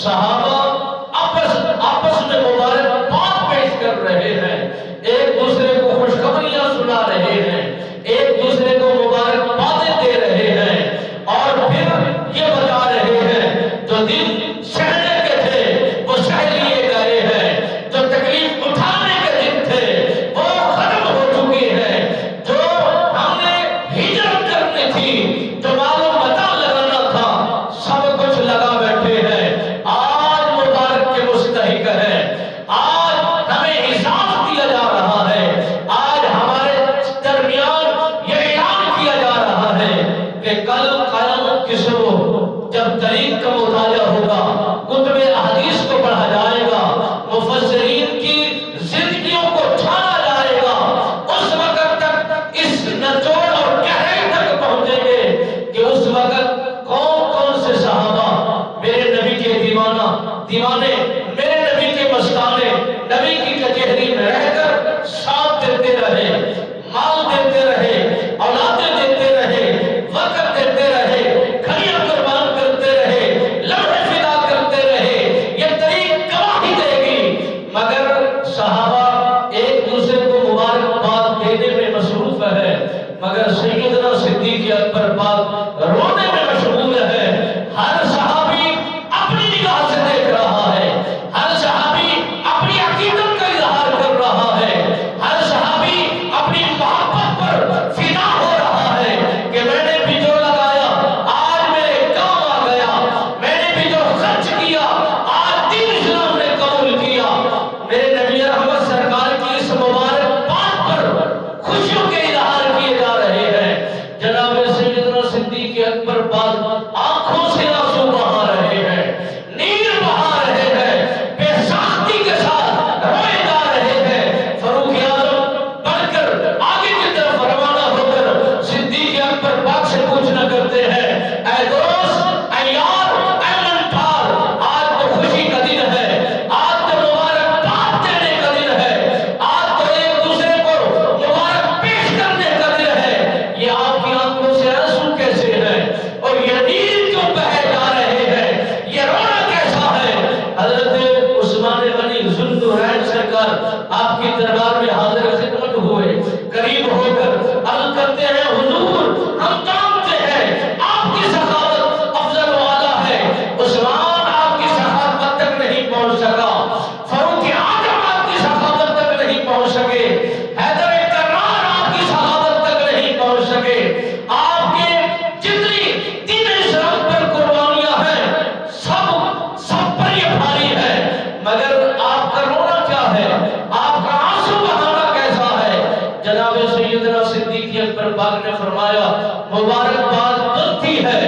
صحابہ آپس میں مبارکباد پیش کر رہے ہیں، ایک دوسرے کو خوشخبریاں سنا رہے ہیں، ایک دوسرے کو مبارکبادیں دے رہے ہیں، اور پھر یہ بتا رہے ہیں جو دن سہنے کے تھے وہ سہ لیے گئے ہیں، جو تکلیف اٹھانے کے دن تھے وہ ختم ہو چکے ہیں، جو ہم نے ہجرت کرنی تھی، جو معلوم متا لگانا تھا، سب کچھ لگا بیٹھے ہیں، آج مبارک کے مستحق ہیں، آج ہمیں احساس دیا جا رہا ہے، آج ہمارے درمیان یہ اعلان کیا جا رہا ہے کہ کل قیامت کی صبح جب تاریخ کا مطالعہ ہوگا، کتب احادیث کو پڑھا جائے گا، مفسرین کی زندگیوں کو چھانا جائے گا، اس وقت تک اس نچوڑ اور گہرائی تک پہنچیں گے کہ اس وقت کون کون سے صحابہ میرے نبی کے دیوانے، میرے نبی کے مستانے، نبی کی کچہری میں رہ کر ساتھ دیتے رہے، مال دیتے رہے، اولادیں دیتے رہے، وقت دیتے رہے، گھڑیاں قربان کرتے رہے، لمحے فدا کرتے رہے، یہ طریق گواہی دے گی، مگر صحابہ ایک دوسرے کو مبارکباد دینے میں مصروف ہے، مگر سیدنا صدیق اکبر پاک رونے میں مشغول ہے۔ ہر صحابی اپنی نگاہ سے دیکھ رہا ہے، ہر صحابی اپنی عقیدت کا اظہار کر رہا ہے، ہر صحابی اپنی محبت پر فدا ہو رہا ہے کہ میں نے بھی جو لگایا آج میرے کام آ گیا، میں نے بھی جو خرچ کیا آج دین اسلام نے قبول کیا۔ میرے نبی رحمت سرکار کی اس مبارک بات پر خوشیوں کے اظہار کیے جا رہے ہیں۔ جناب سیدنا صدیق اکبر پاک آنکھوں سے آنسو بہا رہے ہیں، نیر بہا رہے ہیں، بے ساختی کے ساتھ روئے جا رہے ہیں۔ فاروق اعظم بڑھ کر آگے کی طرف روانہ ہو کر صدیق اکبر پاک سے پوچھنا کرتے ہیں، اے دوست، اے یار، اے منٹھار، آج تو خوشی کا دن ہے، آج تو مبارکباد دینے کا دن ہے، آج تو ایک دوسرے کو مبارک پیش کرنے کا دن ہے، یہ آپ کی آنکھوں سے آنسو کیسے ہیں اور یہ نیل کیوں بہے جا رہے ہیں، یہ رونا کیسا ہے؟ حضرت عثمان غنی ذوالنورین سرکار آپ کی دربار میں حاضر خدمت ہوئے، قریب ہو کر عرض کرتے ہیں، حضور ہم جانتے ہیں آپ کی سخاوت افضل و اعلیٰ ہے، عثمان آپ کی سخاوت تک نہیں پہنچ سکا، فاروق اعظم آپ کی سخاوت تک نہیں پہنچ سکے، حیدر کرار آپ کی سخاوت تک نہیں پہنچ سکے، آپ کے جتنی دین اسلام پر قربانیاں ہیں سب پر یہ بھاری ہے، مگر آپ کا رونا کیا ہے، آپ کا آنسو بہانا کیسا ہے؟ جناب سیدنا صدیق اکبر پاک نے فرمایا، مبارکباد بنتی ہے